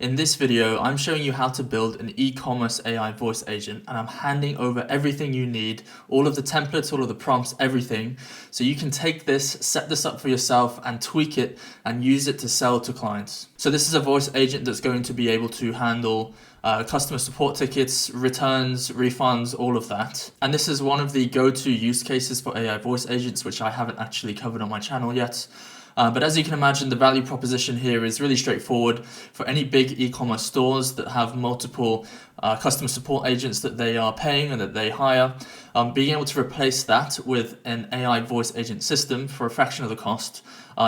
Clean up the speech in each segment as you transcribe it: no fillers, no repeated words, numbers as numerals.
In this video, I'm showing you how to build an e-commerce AI voice agent, and I'm handing over everything you need, all of the templates, all of the prompts, everything, so you can take this, set this up for yourself and tweak it and use it to sell to clients. So this is a voice agent that's going to be able to handle customer support tickets, returns, refunds, all of that. And this is one of the go-to use cases for AI voice agents, which I haven't actually covered on my channel yet. But as you can imagine, the value proposition here is really straightforward for any big e-commerce stores that have multiple customer support agents that they are paying and that they hire. Being able to replace that with an AI voice agent system for a fraction of the cost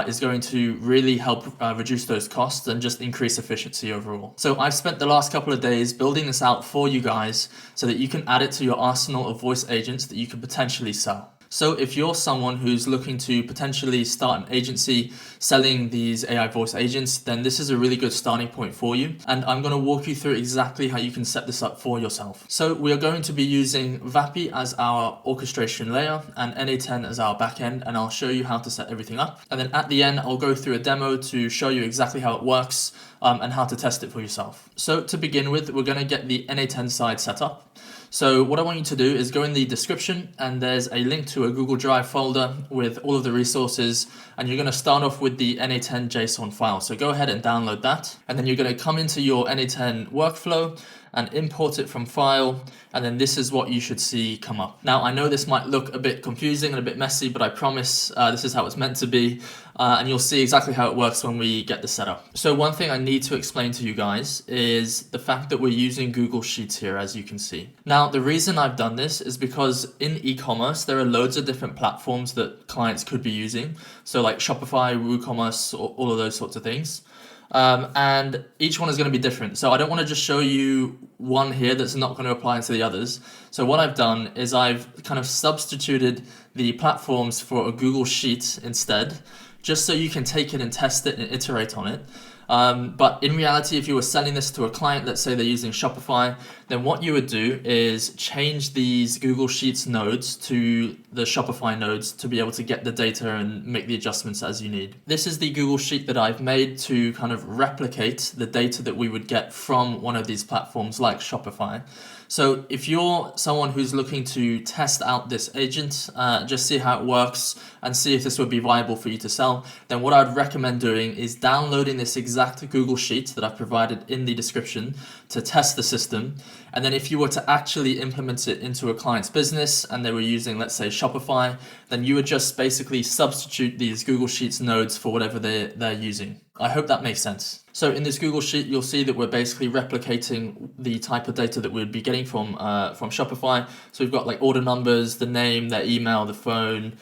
is going to really help reduce those costs and just increase efficiency overall. So I've spent the last couple of days building this out for you guys so that you can add it to your arsenal of voice agents that you could potentially sell. So if you're someone who's looking to potentially start an agency selling these AI voice agents, then this is a really good starting point for you. And I'm going to walk you through exactly how you can set this up for yourself. So we are going to be using Vapi as our orchestration layer and n8n as our backend, and I'll show you how to set everything up. And then at the end, I'll go through a demo to show you exactly how it works and how to test it for yourself. So to begin with, we're going to get the n8n side set up. So what I want you to do is go in the description, and there's a link to a Google Drive folder with all of the resources, and you're going to start off with the n8n JSON file. So go ahead and download that, and then you're going to come into your n8n workflow and import it from file, and then this is what you should see come up. Now, I know this might look a bit confusing and a bit messy, but I promise this is how it's meant to be, and you'll see exactly how it works when we get this set up. So one thing I need to explain to you guys is the fact that we're using Google Sheets here, as you can see. Now, the reason I've done this is because in e-commerce, there are loads of different platforms that clients could be using. So like Shopify, WooCommerce, all of those sorts of things. And each one is going to be different. So I don't want to just show you one here that's not going to apply to the others. So what I've done is I've kind of substituted the platforms for a Google Sheet instead, just so you can take it and test it and iterate on it. But in reality, if you were selling this to a client, let's say they're using Shopify, then what you would do is change these Google Sheets nodes to the Shopify nodes to be able to get the data and make the adjustments as you need. This is the Google Sheet that I've made to kind of replicate the data that we would get from one of these platforms like Shopify. So if you're someone who's looking to test out this agent, just see how it works and see if this would be viable for you to sell, then what I'd recommend doing is downloading this exact Google Sheet that I've provided in the description to test the system. And then if you were to actually implement it into a client's business and they were using, let's say, Shopify, then you would just basically substitute these Google Sheets nodes for whatever they're using. I hope that makes sense. So in this Google Sheet, you'll see that we're basically replicating the type of data that we'd be getting from Shopify. So we've got like order numbers, the name, their email, the phone,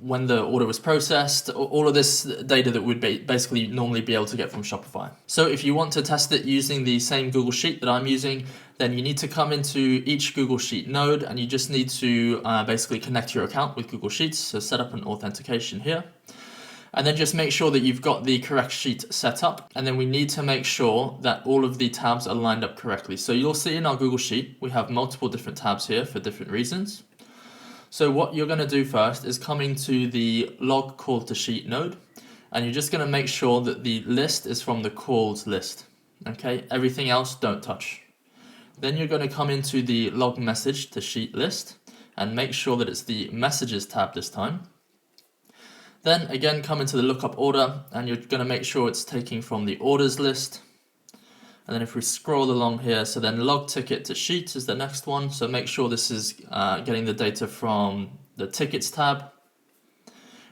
when the order was processed, all of this data that we'd basically normally be able to get from Shopify. So if you want to test it using the same Google Sheet that I'm using, then you need to come into each Google Sheet node, and you just need to basically connect your account with Google Sheets. So set up an authentication here. And then just make sure that you've got the correct sheet set up. And then we need to make sure that all of the tabs are lined up correctly. So you'll see in our Google Sheet, we have multiple different tabs here for different reasons. So what you're going to do first is come into the log call to sheet node, and you're just going to make sure that the list is from the calls list. Okay, everything else don't touch. Then you're going to come into the log message to sheet list and make sure that it's the messages tab this time. Then again, come into the lookup order, and you're going to make sure it's taking from the orders list. And then if we scroll along here, so then log ticket to sheet is the next one. So make sure this is getting the data from the tickets tab.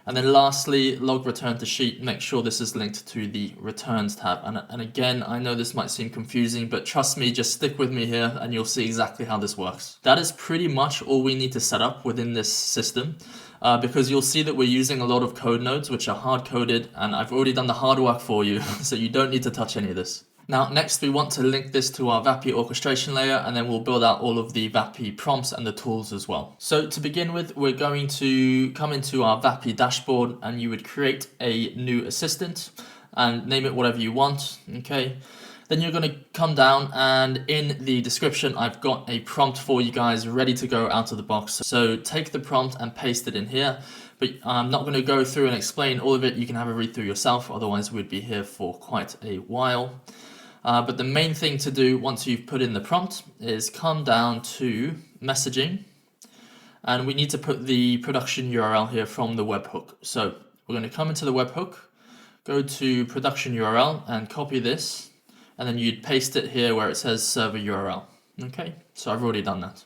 And then lastly, log return to sheet, make sure this is linked to the returns tab. And again, I know this might seem confusing, but trust me, just stick with me here and you'll see exactly how this works. That is pretty much all we need to set up within this system. Because you'll see that we're using a lot of code nodes, which are hard-coded, and I've already done the hard work for you, so you don't need to touch any of this. Now, next we want to link this to our Vapi orchestration layer, and then we'll build out all of the Vapi prompts and the tools as well. So to begin with, we're going to come into our Vapi dashboard, and you would create a new assistant and name it whatever you want, okay? Then you're going to come down, and in the description, I've got a prompt for you guys ready to go out of the box. So take the prompt and paste it in here, but I'm not going to go through and explain all of it. You can have a read through yourself, otherwise we'd be here for quite a while. But the main thing to do once you've put in the prompt is come down to messaging, and we need to put the production URL here from the webhook. So we're going to come into the webhook, go to production URL and copy this, and then you'd paste it here where it says server URL. Okay, so I've already done that.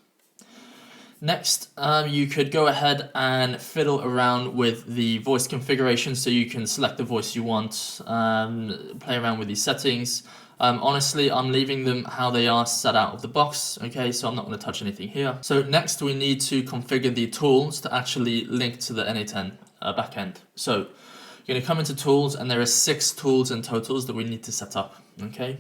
Next, you could go ahead and fiddle around with the voice configuration, so you can select the voice you want, play around with these settings. Honestly, I'm leaving them how they are set out of the box, okay, so I'm not going to touch anything here. So next we need to configure the tools to actually link to the n8n backend. So you're going to come into tools, and there are 6 tools in totals that we need to set up, okay.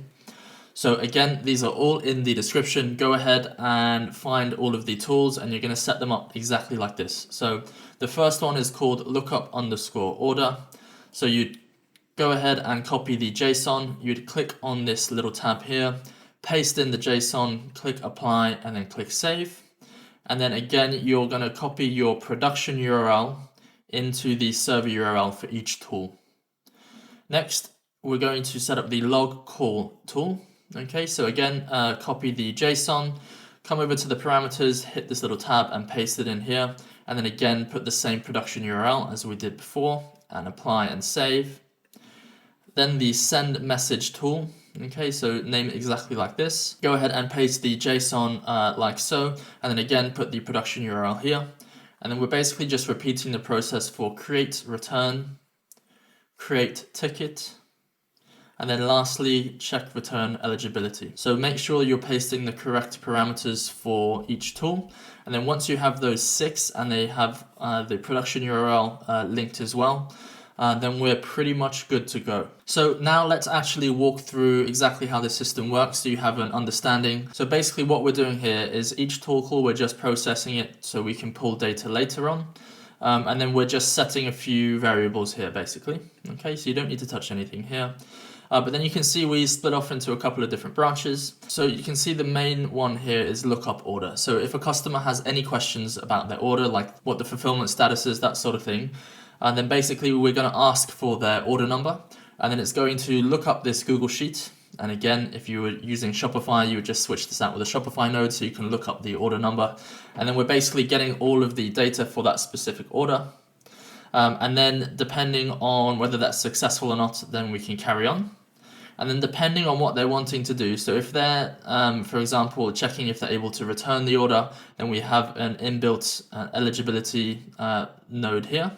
So again, these are all in the description. Go ahead and find all of the tools, and you're going to set them up exactly like this. So the first one is called lookup_order. So you'd go ahead and copy the JSON. You'd click on this little tab here, paste in the JSON, click apply, and then click save. And then again, you're going to copy your production URL into the server URL for each tool. Next, we're going to set up the log call tool. Okay, so again, copy the JSON, come over to the parameters, hit this little tab and paste it in here. And then again, put the same production URL as we did before and apply and save. Then the send message tool. Okay, so name it exactly like this. Go ahead and paste the JSON like so. And then again, put the production URL here. And then we're basically just repeating the process for create return, create ticket, and then lastly, check return eligibility. So make sure you're pasting the correct parameters for each tool. And then once you have those 6 and they have the production URL linked as well, then we're pretty much good to go. So now let's actually walk through exactly how the system works so you have an understanding. So basically what we're doing here is each tool call, we're just processing it so we can pull data later on. And then we're just setting a few variables here basically. Okay, so you don't need to touch anything here. But then you can see we split off into a couple of different branches. So you can see the main one here is lookup order. So if a customer has any questions about their order, like what the fulfillment status is, that sort of thing, then basically we're going to ask for their order number, and then it's going to look up this Google Sheet. And again, if you were using Shopify, you would just switch this out with a Shopify node so you can look up the order number. And then we're basically getting all of the data for that specific order. And then depending on whether that's successful or not, then we can carry on. And then depending on what they're wanting to do, so if they're, for example, checking if they're able to return the order, then we have an inbuilt eligibility node here.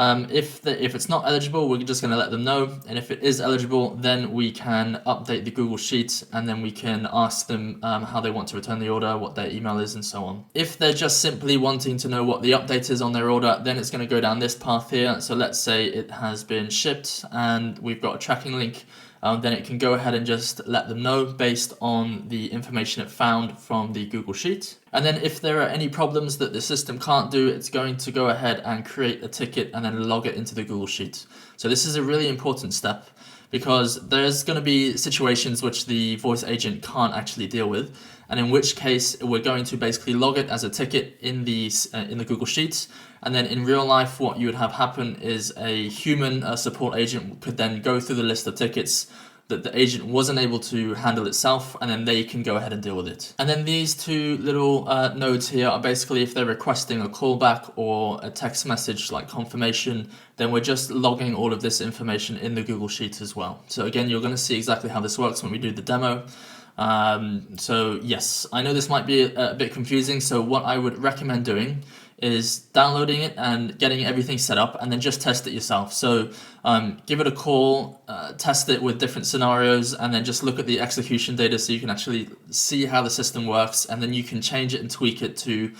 If it's not eligible, we're just going to let them know. And if it is eligible, then we can update the Google Sheet, and then we can ask them how they want to return the order, what their email is, and so on. If they're just simply wanting to know what the update is on their order, then it's going to go down this path here. So let's say it has been shipped and we've got a tracking link. Then it can go ahead and just let them know based on the information it found from the Google Sheet. And then if there are any problems that the system can't do, it's going to go ahead and create a ticket and then log it into the Google Sheet. So this is a really important step because there's going to be situations which the voice agent can't actually deal with, and in which case we're going to basically log it as a ticket in the Google Sheets. And then in real life, what you would have happen is a human support agent could then go through the list of tickets that the agent wasn't able to handle itself, and then they can go ahead and deal with it. And then these two little nodes here are basically if they're requesting a callback or a text message like confirmation, then we're just logging all of this information in the Google Sheet as well. So again, you're going to see exactly how this works when we do the demo. So yes, I know this might be a bit confusing. So what I would recommend doing is downloading it and getting everything set up, and then just test it yourself. So give it a call, test it with different scenarios, and then just look at the execution data so you can actually see how the system works, and then you can change it and tweak it to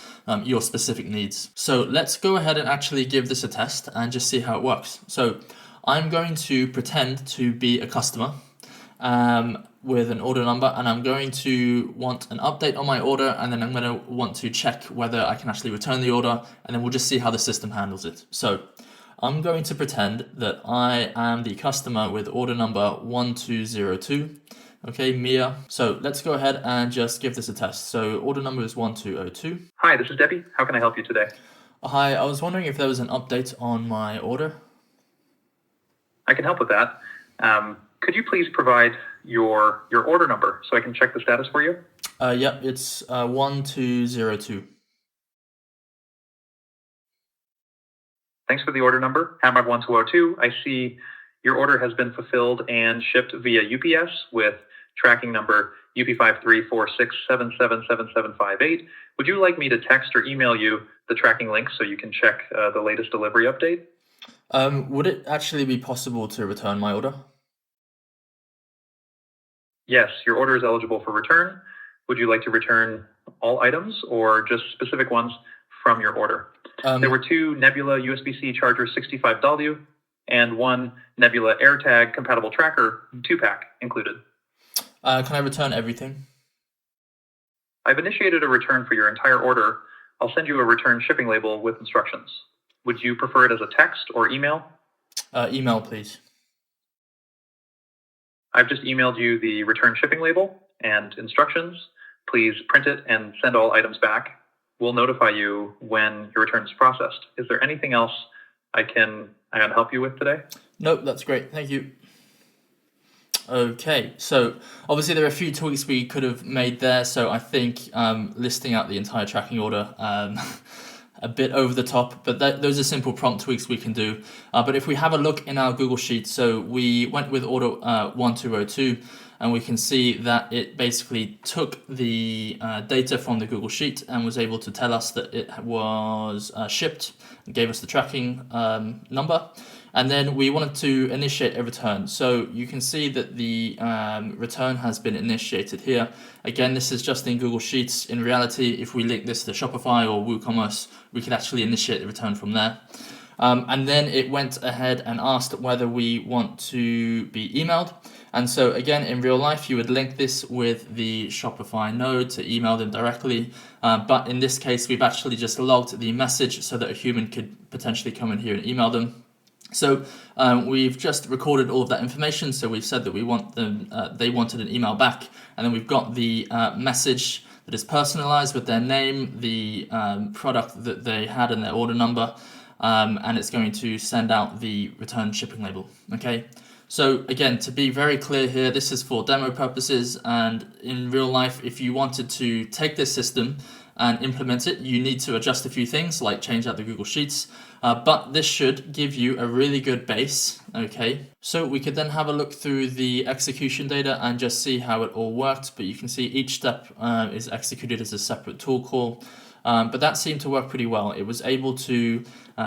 your specific needs. So let's go ahead and actually give this a test and just see how it works. So I'm going to pretend to be a customer with an order number, and I'm going to want an update on my order, and then I'm going to want to check whether I can actually return the order, and then we'll just see how the system handles it. So I'm going to pretend that I am the customer with order number 1202. Okay, Mia. So let's go ahead and just give this a test. So order number is 1202. Hi, this is Debbie. How can I help you today? Hi, I was wondering if there was an update on my order. I can help with that. Could you please provide your order number so I can check the status for you? Yep, it's 1202. Thanks for the order number, Hamad1202. I see your order has been fulfilled and shipped via UPS with tracking number UP5346777758. Would you like me to text or email you the tracking link so you can check the latest delivery update? Would it actually be possible to return my order? Yes, your order is eligible for return. Would you like to return all items or just specific ones from your order? There were 2 Nebula USB-C charger 65W and 1 Nebula AirTag compatible tracker 2-pack included. Can I return everything? I've initiated a return for your entire order. I'll send you a return shipping label with instructions. Would you prefer it as a text or email? Email, please. I've just emailed you the return shipping label and instructions. Please print it and send all items back. We'll notify you when your return is processed. Is there anything else I can help you with today? Nope, that's great. Thank you. Okay, so obviously there are a few tweaks we could have made there. So I think listing out the entire tracking order a bit over the top, but those are simple prompt tweaks we can do. But if we have a look in our Google Sheet, so we went with order 1202, and we can see that it basically took the data from the Google Sheet and was able to tell us that it was shipped, and gave us the tracking number. And then we wanted to initiate a return. So you can see that the return has been initiated here. Again, this is just in Google Sheets. In reality, if we link this to Shopify or WooCommerce, we could actually initiate the return from there. And then it went ahead and asked whether we want to be emailed. And so again, in real life, you would link this with the Shopify node to email them directly. But in this case, we've actually just logged the message so that a human could potentially come in here and email them. So we've just recorded all of that information. So we've said that we want them, they wanted an email back, and then we've got the message that is personalized with their name, the product that they had and their order number, and it's going to send out the return shipping label. Okay. So again, to be very clear here, this is for demo purposes, and in real life, if you wanted to take this system and implement it, you need to adjust a few things like change out the Google Sheets, but this should give you a really good base. Okay, so we could then have a look through the execution data and just see how it all worked, but you can see each step is executed as a separate tool call. But that seemed to work pretty well. It was able to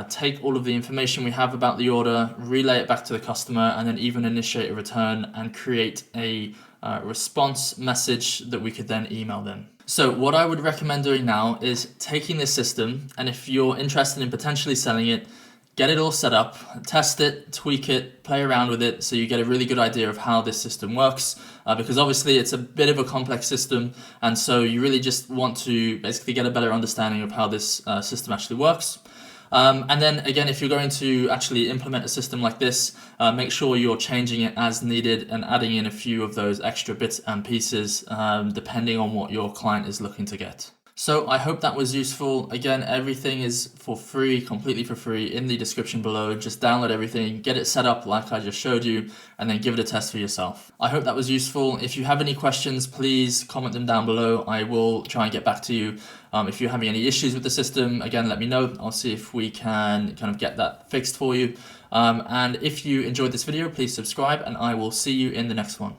take all of the information we have about the order, relay it back to the customer, and then even initiate a return and create a response message that we could then email them. So what I would recommend doing now is taking this system, and if you're interested in potentially selling it, get it all set up, test it, tweak it, play around with it so you get a really good idea of how this system works, because obviously it's a bit of a complex system, and so you really just want to basically get a better understanding of how this system actually works. And then again, if you're going to actually implement a system like this, make sure you're changing it as needed and adding in a few of those extra bits and pieces depending on what your client is looking to get. So I hope that was useful. Again, everything is for free, completely for free in the description below. Just download everything, get it set up like I just showed you, and then give it a test for yourself. I hope that was useful. If you have any questions, please comment them down below. I will try and get back to you. If you're having any issues with the system, again, let me know. I'll see if we can kind of get that fixed for you. And if you enjoyed this video, please subscribe, and I will see you in the next one.